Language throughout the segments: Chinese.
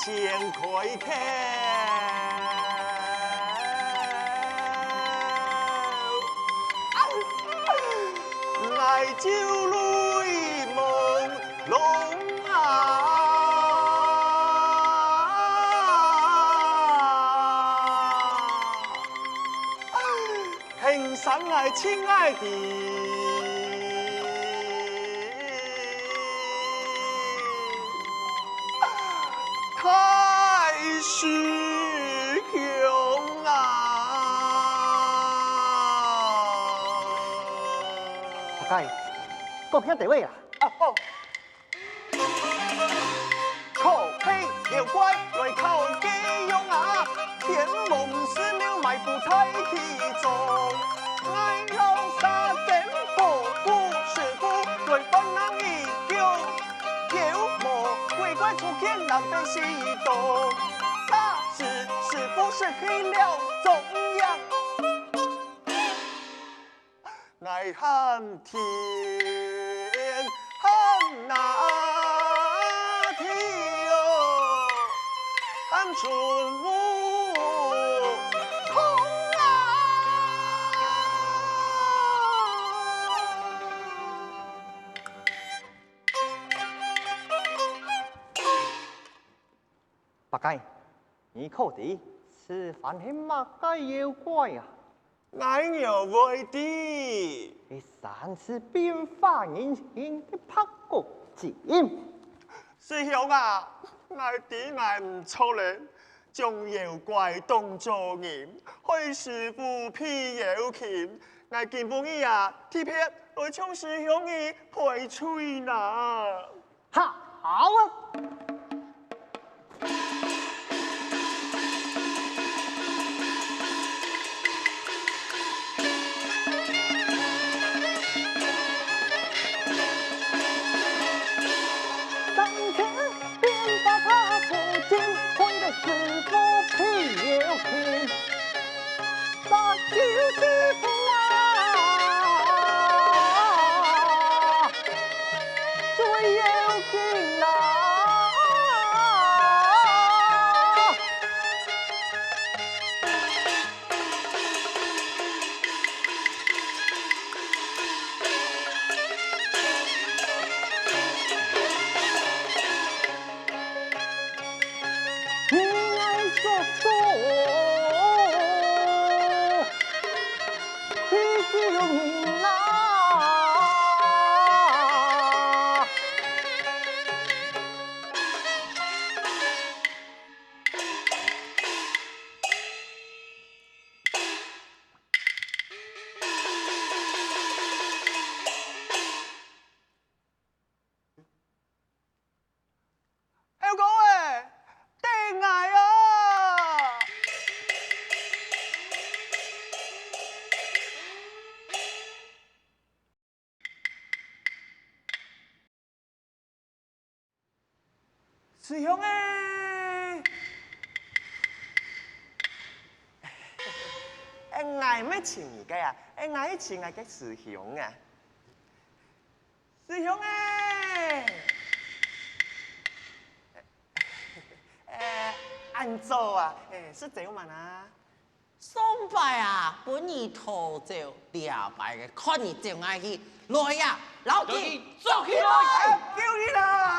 先开口，来就泪朦胧啊！平生爱亲爱的。太师兄啊！大家讲兄弟位啦。啊好，靠背妖怪来靠基用啊！天梦寺庙埋伏太气重，爱老沙真保护师傅来帮人一救，妖魔鬼怪出现南北西东，啥事是不是去了中央？爱喊天，喊那天哦，喊春雾空啊！八戒，你可得吃饭是乜个妖怪啊？俺有为的。你三次变化人形的拍骨精，师兄啊，俺弟俺唔错咧，将妖怪当作人，开师傅辟妖琴，俺见风伊啊，铁片来唱师兄的配吹呐。哈好啊！师傅配妖琴，大舅师傅啊，追妖琴啊！师兄哎，俺咩请你个呀？俺请俺个师兄啊，师兄哎，按做啊，是怎么啊？送拜啊，本你头就两拜嘅，看你怎爱去来呀，老弟走起来，叫你啦！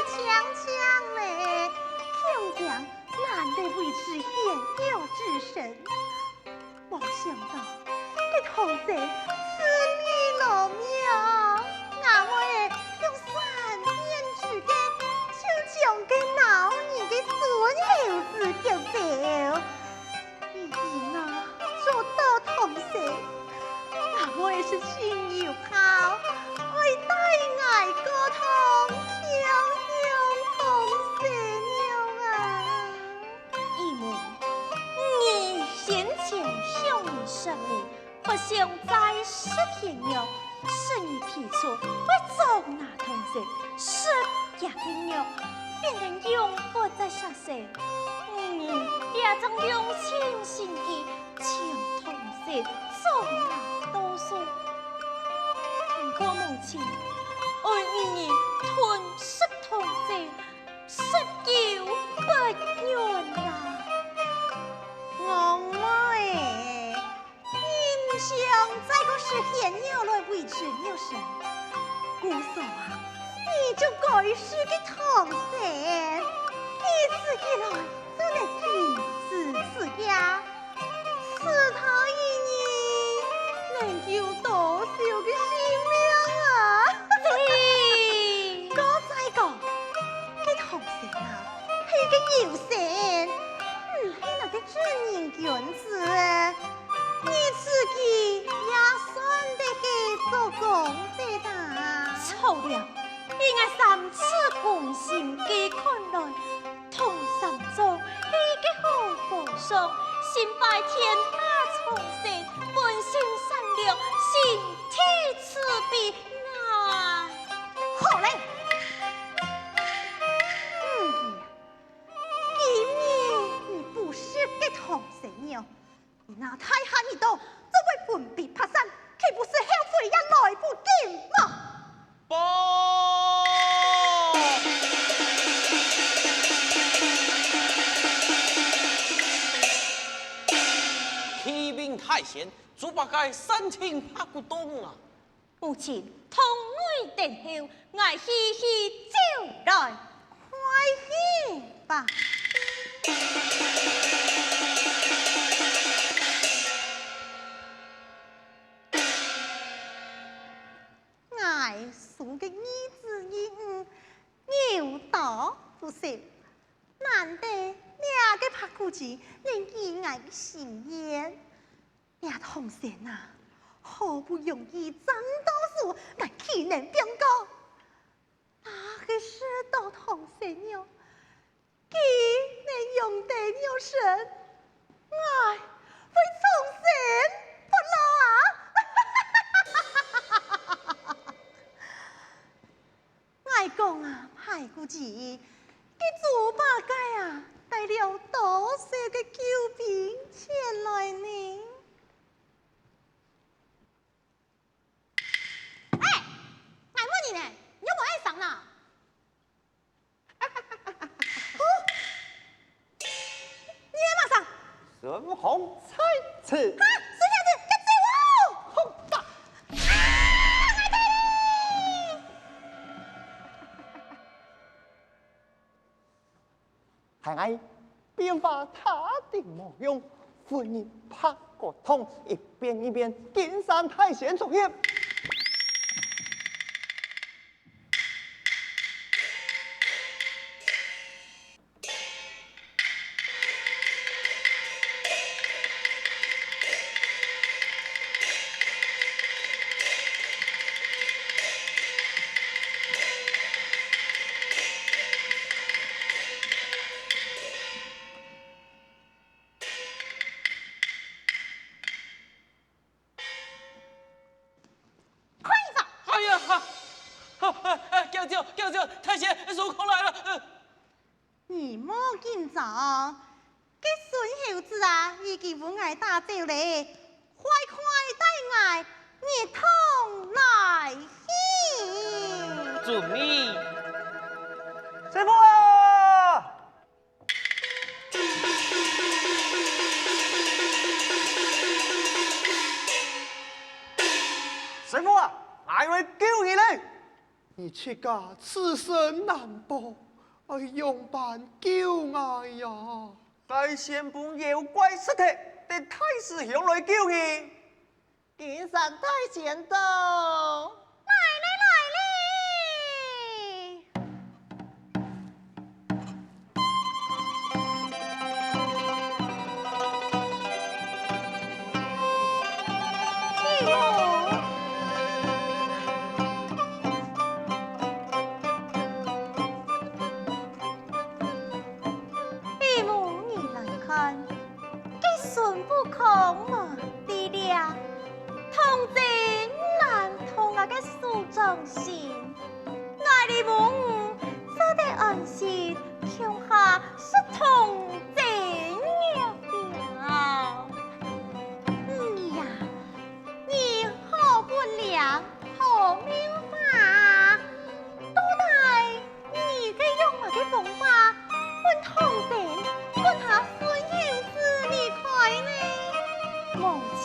强强嘞，强强难得维持现有之身，没想到这同学死里落命，俺们用3年之间就将这老年的孙猴子救走，已经啊做到同学，俺们是亲友好。为大爱沟通，强强同学了啊！义母，你先前向你说的，不想在视频上是你提出为做那同学是也的肉，变成永不再实现。你也曾用尽心机请同学做那多数。可母亲，爱你吞噬同志，19不愿啊！我妹，你想再个实现了来维持了神，姑嫂啊，你就该是个同学，一直以来就来禁止自家，是他一年能有多少个性命？对，我再讲，这同学啊，是个有神，唔系那个正人君子，你自己也算得去做功德的。错了，应该3次共心机看来，同三座一个好和尚，心拜天下苍生，本性善良，心体慈悲。好嘞，今年你不是个同学了，你那太下一道，这位本笔爬山，岂不是后悔也来不及吗？报！启禀太贤，猪八戒申请拍古洞啊！母亲，同爱殿后，爱嘻嘻走来。快去吧。爱送个儿子一五，有道不是，难得两个拍古钱能意爱的心愿，俩同学啊，好不容易争到手，俺岂能变高？那个是道同学了，既能用得了神，爱会从神不老啊！爱讲啊，派古钱，这猪八戒啊，带了多少个救兵前来呢？哎，爱问你呢，你有冇爱上呢？你爱马上？孙红才此。啊，孙小子，跟随我！轰吧！太爱变化他的模样，妇人拍个痛，一遍一遍金山太贤作业。叫太贤入口来了。你莫紧张，这孙猴子啊，已经把俺打走嘞，快快带俺一同来去。遵命。师傅啊！师傅啊，俺来救你嘞！你妾家此生难保，用办救爱呀！该先本妖怪失体，得太师兄来救你。金山太贤到，来嘞，义母，你来看，这孙悟空嘛，弟弟啊，童真难通啊个苏掌心，爱的母做得安心，胸下是童真了。你呀，你好不良，好妙法，都带你嘅用啊嘅方法，问童真，问下孙燕子离开呢？母亲，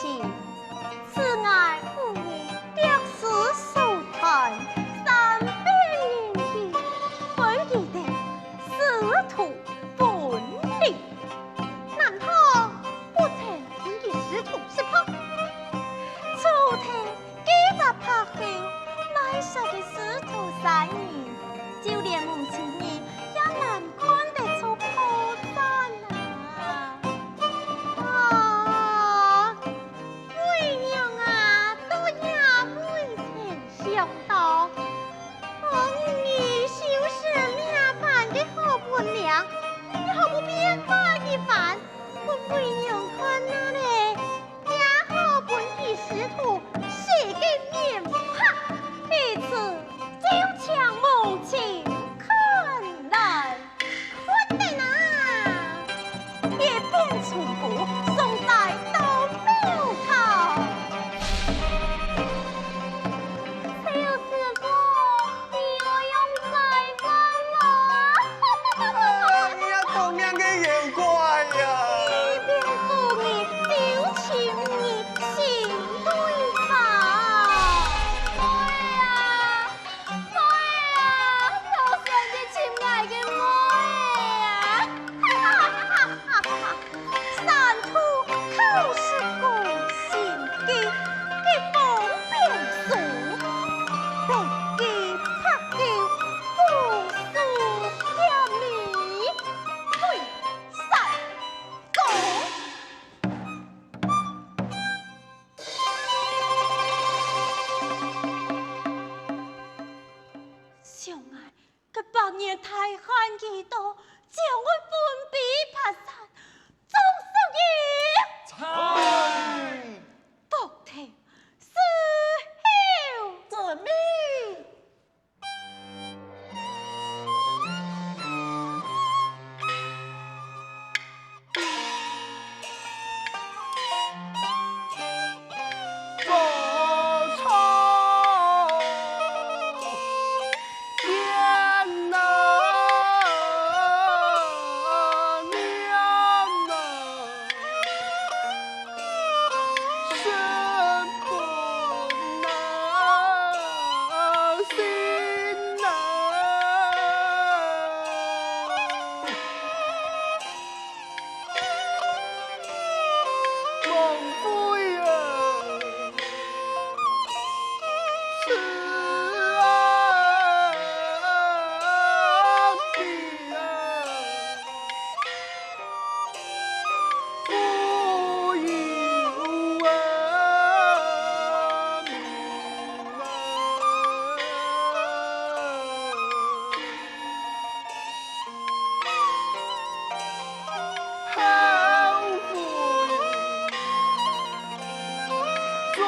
此爱无言，略是素谈，300年前，非记得师徒本领，难道不曾听见师徒是怕？初天几日拍后，买下的师徒3人，就连母亲你也难看得出破绽啊！为娘啊，都也未曾想到，你就是两般的好不良，你好不变化一番，我为娘看那嘞，也好本地师徒写给面怕，彼此就像母亲看来，看得那也本出国送带到庙堂。小师傅，你我用再翻了。你呀，同样的妖怪呀！一边负你，就请你心对吧？对呀，老乡的亲爱的妹呀！三途口是共心机，一封便书，白鸡拍狗，不诉天理，退散走。相爱，这百年太寒已到，将我分别拍散，总是以福听死后遵命。我操！天哪，娘哪，身不能，心难。孟夫人，此案的不由我好夫人。中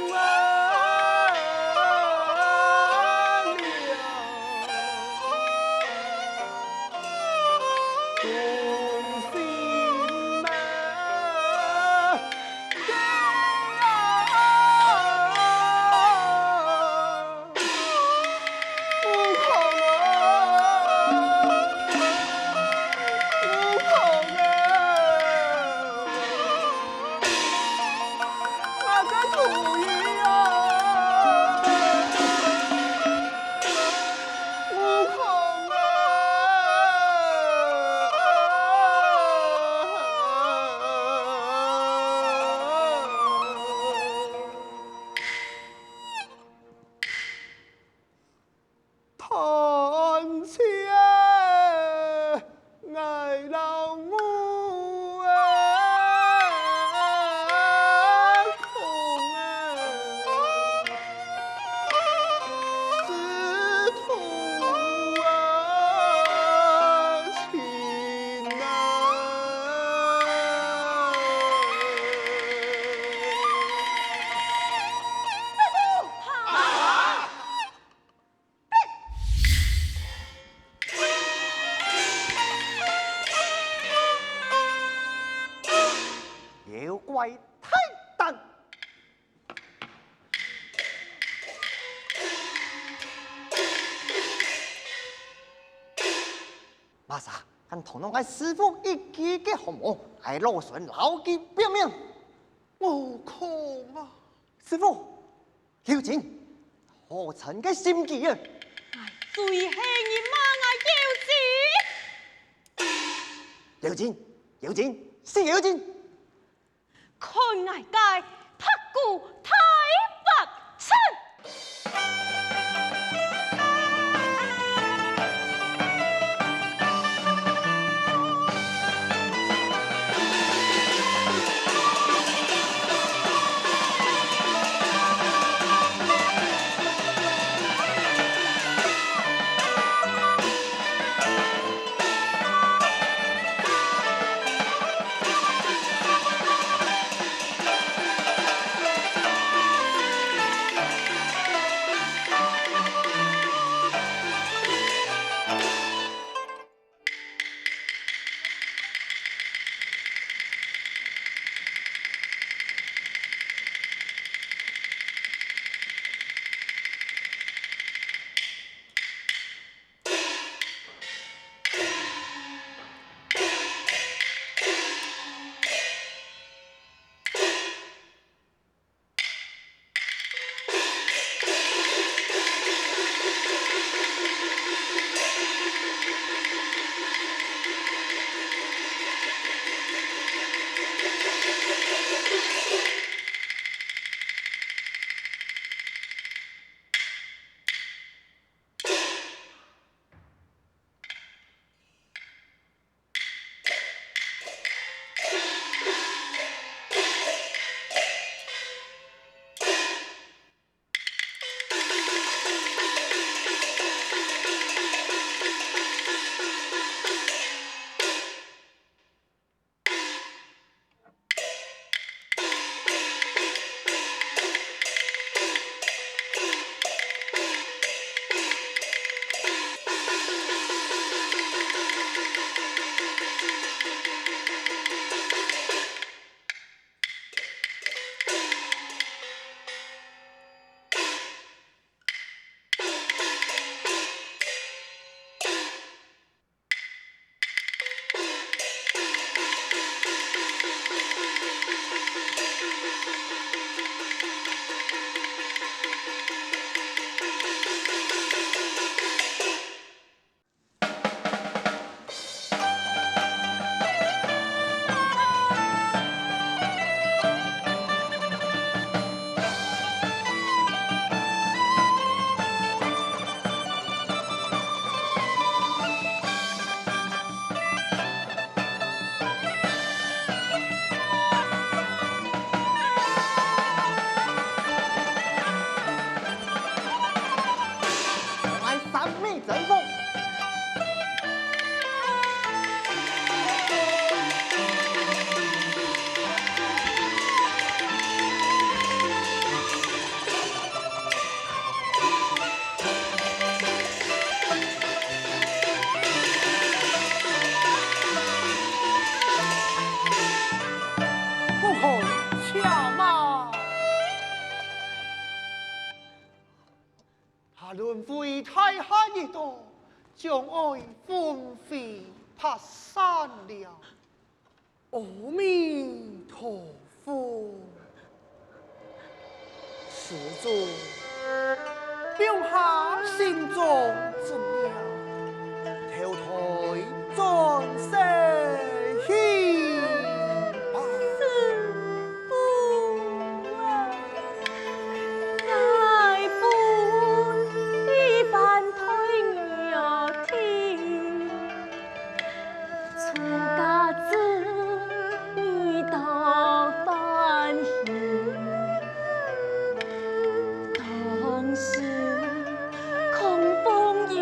了，忠心们，悟空啊，悟空啊！那个主意啊！为太等。马上跟同侬俺师傅一起嘅项目，系罗顺老基表面。悟空啊！师傅，了解何曾嘅心机啊？最恨你妈了解，了解，是了解。看外界拍鼓太白痴。轮回太下一道，将爱分飞拍散了。阿弥陀佛，施主，表下心中怎样？投胎转世去吧。恐风有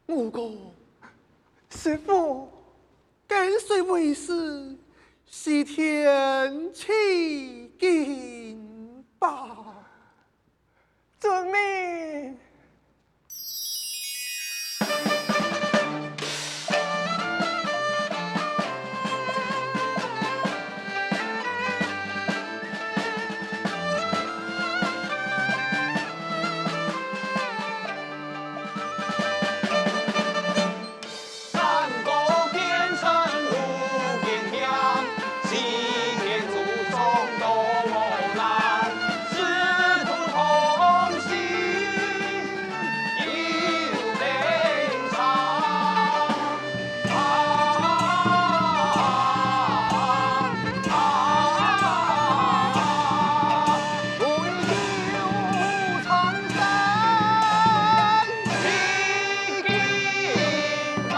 五哥，师傅，跟随为师，西天取经吧。遵命。山高天深路边乡，西天祖宗东我南，师徒同行一路登上。为救苍山披荆南。